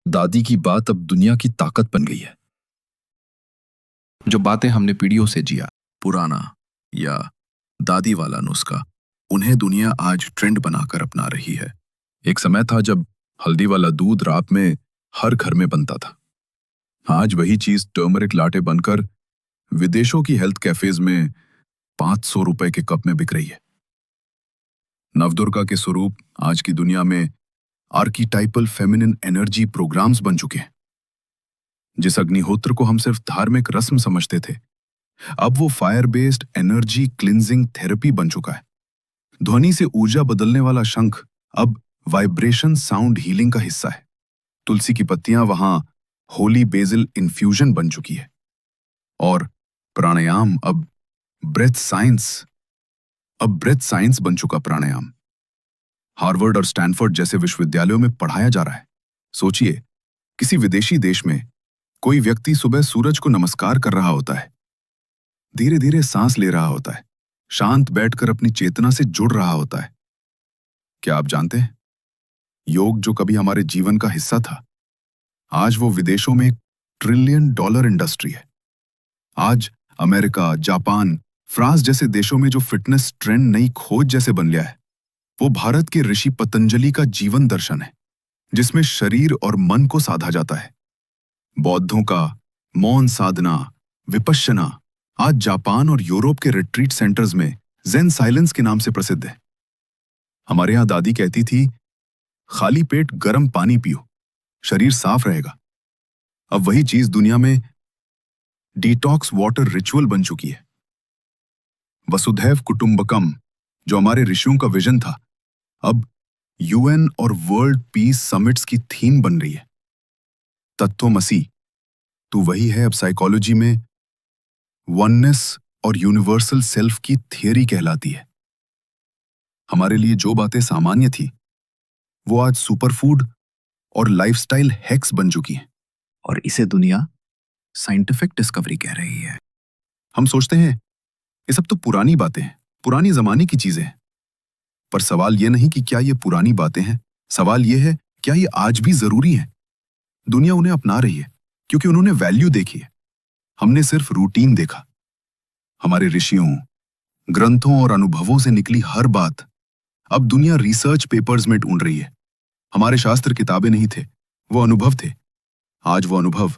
दादी की बात अब दुनिया की ताकत बन गई है। जो बातें हमने पीढ़ियों से जिया, पुराना या दादी वाला नुस्खा, उन्हें दुनिया आज ट्रेंड बनाकर अपना रही है। एक समय था जब हल्दी वाला दूध रात में हर घर में बनता था। आज वही चीज टर्मरिक लाटे बनकर विदेशों की हेल्थ कैफेज में 500 रुपए के कप में बिक रही है। नवदुर्गा के स्वरूप आज की दुनिया में आर्कीटाइपल फेमिनिन एनर्जी प्रोग्राम्स बन चुके हैं। जिस अग्निहोत्र को हम सिर्फ धार्मिक रस्म समझते थे, अब वो fire based energy cleansing therapy बन चुका है। ध्वनि से ऊर्जा बदलने वाला शंख अब वाइब्रेशन साउंड हीलिंग का हिस्सा है। तुलसी की पत्तियां वहां होली बेसिल इन्फ्यूजन बन चुकी है। और प्राणायाम अब ब्रेथ साइंस बन चुका प्राणायाम। हार्वर्ड और स्टैनफोर्ड जैसे विश्वविद्यालयों में पढ़ाया जा रहा है। सोचिए, किसी विदेशी देश में कोई व्यक्ति सुबह सूरज को नमस्कार कर रहा होता है, धीरे धीरे सांस ले रहा होता है, शांत बैठकर अपनी चेतना से जुड़ रहा होता है। क्या आप जानते हैं, योग जो कभी हमारे जीवन का हिस्सा था, आज वो विदेशों में $1 ट्रिलियन इंडस्ट्री है। आज अमेरिका, जापान, फ्रांस जैसे देशों में जो फिटनेस ट्रेंड नई खोज जैसे बन गया है, वो भारत के ऋषि पतंजलि का जीवन दर्शन है, जिसमें शरीर और मन को साधा जाता है। बौद्धों का मौन साधना, विपश्यना आज जापान और यूरोप के रिट्रीट सेंटर्स में ज़ेन साइलेंस के नाम से प्रसिद्ध है। हमारे यहां दादी कहती थी, खाली पेट गर्म पानी पियो, शरीर साफ रहेगा। अब वही चीज दुनिया में डिटॉक्स वाटर रिचुअल बन चुकी है। वसुधैव कुटुंबकम, जो हमारे ऋषियों का विजन था, अब UN और वर्ल्ड पीस समिट्स की थीम बन रही है। तत्वमसी, तू वही है, अब साइकोलॉजी में वननेस और यूनिवर्सल सेल्फ की थियरी कहलाती है। हमारे लिए जो बातें सामान्य थी, वो आज सुपरफूड और लाइफस्टाइल हैक्स बन चुकी हैं। और इसे दुनिया साइंटिफिक डिस्कवरी कह रही है। हम सोचते हैं ये सब तो पुरानी बातें हैं, पुरानी जमाने की चीजें हैं। पर सवाल ये नहीं कि क्या ये पुरानी बातें हैं, सवाल ये है क्या ये आज भी जरूरी हैं। दुनिया उन्हें अपना रही है क्योंकि उन्होंने वैल्यू देखी है। हमने सिर्फ रूटीन देखा। हमारे ऋषियों, ग्रंथों और अनुभवों से निकली हर बात अब दुनिया रिसर्च पेपर्स में ढूंढ रही है। हमारे शास्त्र किताबें नहीं थे, वो अनुभव थे। आज वो अनुभव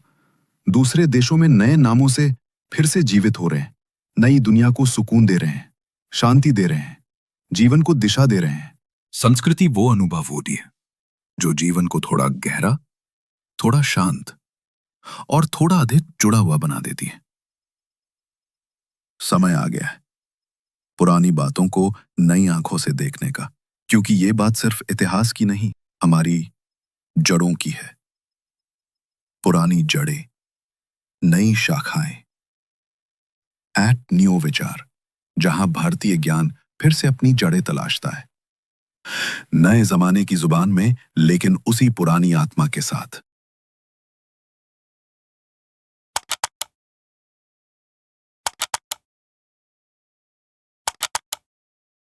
दूसरे देशों में नए नामों से फिर से जीवित हो रहे हैं, नई दुनिया को सुकून दे रहे हैं, शांति दे रहे हैं, जीवन को दिशा दे रहे हैं। संस्कृति वो अनुभव होती है जो जीवन को थोड़ा गहरा, थोड़ा शांत और थोड़ा अधिक जुड़ा हुआ बना देती है। समय आ गया है पुरानी बातों को नई आंखों से देखने का, क्योंकि ये बात सिर्फ इतिहास की नहीं, हमारी जड़ों की है। पुरानी जड़ें, नई शाखाएं। न्यू विचार, जहां भारतीय ज्ञान फिर से अपनी जड़ें तलाशता है, नए जमाने की जुबान में, लेकिन उसी पुरानी आत्मा के साथ।